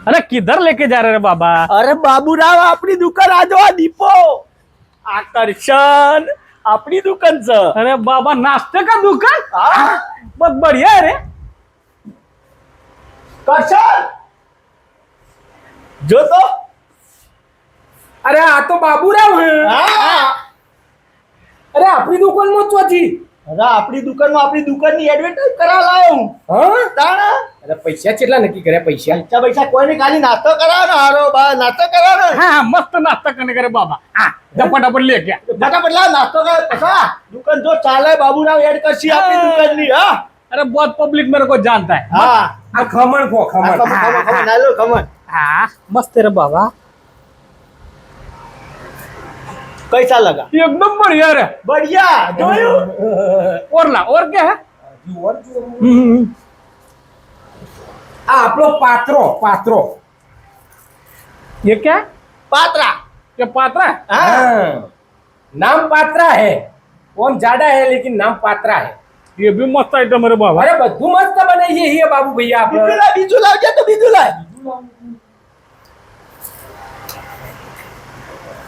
अरे किधर लेके जा रहे रे बाबा? अरे बाबूराव आपली दुकान आजो दीपो आकर्षण आपली दुकानचं. अरे बाबा नाश्ते का दुकान? हा? बहुत बढ़िया है रे. आकर्षण जो तो अरे आ तो बाबूराव है. हा. अरे આપણી દુકાન માં ચોથી. अरे आपली दुकानની એડવર્ટાઇઝ કરાવ લાયો હું. હા તાણા અરે પૈસા કેટલા નક્કી કર્યા પૈસા? પૈસા કોઈને ખાલી નાસ્તો કરાવો ને હારો બા નાસ્તો કરાવો ને हाँ मस्त नाश्ता करने का रे बाबा. हाँ झपट ले गया. ફટાફટ લાવ નાસ્તો કર પછા દુકાન જો ચાલે બાબુરાવ એડ કરશી આપણી દુકાનની. હા अरे बहुत पब्लिक मेरे को जानता है. હા આ ખમણ ખો ખમણ. ખમણ નાલો ખમણ हाँ मस्त है रे बाबा. कैसा लगा? एकदम बढ़िया रे. बढ़िया જોયું और ला और क्या है? આ આપણો પાત્રો પાત્રો. ये क्या है? પાત્રા. ये पात्रा है? હા हाँ नाम पात्रा है. ओम जाडा है लेकिन नाम पात्रा है. ये भी मस्त आइटम है रे बाबा. अरे બધું મસ્ત બનાવીએ છીએ બાબુ ભૈયા આપણે. બીજું લાવજે તો બીજું લાવ.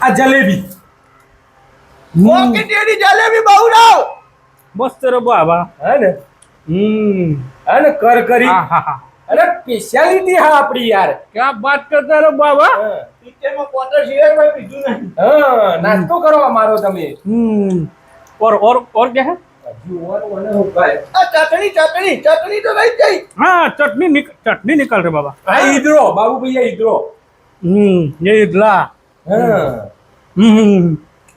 આ જલેબી. મોકેટેરી જલેબી બાબુરાવ. मस्त है रे बाबा. હે ને હે ને કર કરી. हाँ हाँ हाँ. અરે સ્પેશિયાલિટી હા આપણી યાર. क्या बात करते हैं रे बाबा? હા. પિક્ચરમાં ક્વાર્ટર શેર માં બીજું નહીં. હા નાસ્તો કરો અમારો તમે. और क्या है? હજુ ઓર ઓને હું કહે. આ ચટણી તો રહી ગઈ. हाँ चटनी निकल रहे बाबा. આ ઈદરો બાબુ ભૈયા ઈદરો. ये इडला. હા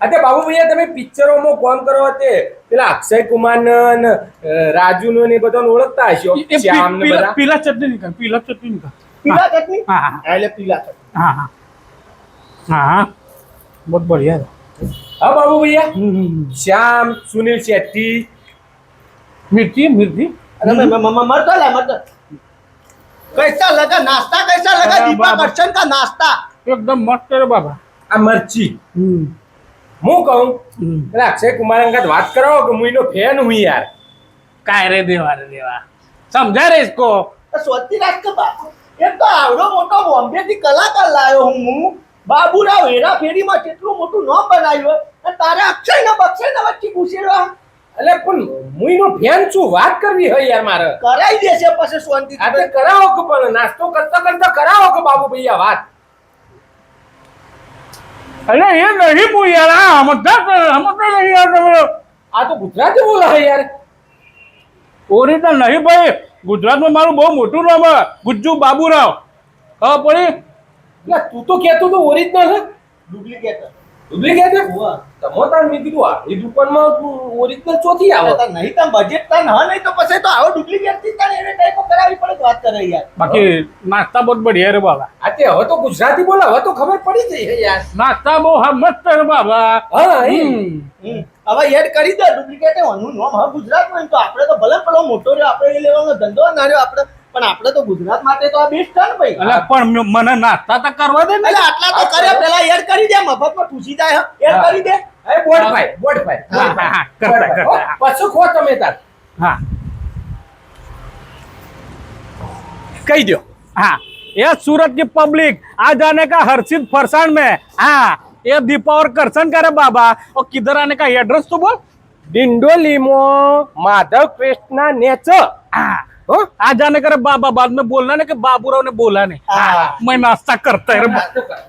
અતે બાબુ ભૈયા તમે પિક્ચરોમાં કોમ કરો તે પેલા અક્ષય કુમાર ને રાજુ ને બધાને ઓળખતા હશો. ये શ્યામ ને બધા. पीला चटनी निकल. પીલા ચટણી हाँ हाँ એટલે પીલા ચટણી. हाँ हाँ हाँ हाँ बहुत बढ़िया है. હા બાબુ ભૈયા શ્યામ સુनील शेट्टी. मिर्ची मिर्ची. अरे मरतो ला मरतो. कैसा लगा नाश्ता? कैसा लगा अरे दीपा बाबा। दर्शन का नाश्ता? एकदम मस्त है रे बाबा. આ મરચી હું કહું પેલા અક્ષય કુમાર અંગત વાત કરો કે હું એનો ફેન હું યાર. काय रे देवा समझा रे इसको. સ્વસ્તિ રાજ બાપુ એક તો આવડો મોટો બોમ્બે થી કલાકાર લાવ્યો હું બાબુરાવ હેરા ફેરીમાં કેટલું મોટું નામ બનાવ્યું અને તારે અક્ષય ના બક્ષય ના વચ્ચે ઘૂસેલો એટલે પણ હું એનો ફેન છું. વાત કરવી હોય યાર મારે. કરાઈ દેશે પછી શાંતિ આ તે કરાવો કે પણ નાસ્તો કરતા કરતા કરાવો કે બાબુ ભૈયા વાત. अरे ये नहीं मुँह यार. हम नहीं यार. આ તો ગુજરાતી બોલે છે યાર. ओरिजिनल नहीं भाई. गुजरात में मारू बहुत मोटू नाम है गुज्जू बाबूराव. हाँ पड़ी. એટલે તું તો કહેતો તો ઓરિજિનલ છે. ડુપ્લિકેટ ડુપ્લિકેટ છે. તમો તાર મેં કીધું આ એ દુકાનમાં ઓરિજિનલ ચોથી આવે. નહીં તમ બજેટ તન હ નહીં તો પછી તો આવો ડુપ્લિકેટ થી તને એવે ટાઈપ કરાવી પડે તો વાત કરે યાર. बाकी नाश्ता बहुत बढ़िया है रे बाबा. આ તે હવે તો ગુજરાતી બોલે હવે તો ખબર પડી જઈ છે યાર. नाश्ता बहुत हम मस्त है रे बाबा. હા એમ. હવે એડ કરી દે ડુપ્લિકેટ એનું નામ હવે ગુજરાતમાં તો આપણે તો ભલે પેલો મોટો રહ્યો આપણે એ લેવાનો ધંધો ના રહ્યો આપણે પણ આપણે તો ગુજરાત માટે તો આ બેસ્ટ છે ને ભાઈ. अरे पण મને નાસ્તા તો કરવા દે ને. એટલે આટલા તો કર્યા પેલા એડ કરી દે મફતમાં પૂછી જાય એડ હા. કરી દે. એ બોર્ડ ભાઈ બોર્ડ ભાઈ. હા, હા, હા, કરતા, કરતા. પછી ખો તમે તાર. हाँ કહી દો. हाँ ये सूरत की पब्लिक आ जाने का हर्षित फरसान में. हाँ ये दीपा और करसन का रे बाबा. और किधर आने का एड्रेस तो बोल. ડિંડોલીમાં માધવ કૃષ્ણ નેચ. हाँ आ जाने का रे बाबा. बाद में बोलना नहीं कि बाबूराव ने बोला नहीं. हाँ। मैं नाश्ता करता है रे નાસ્તો કર.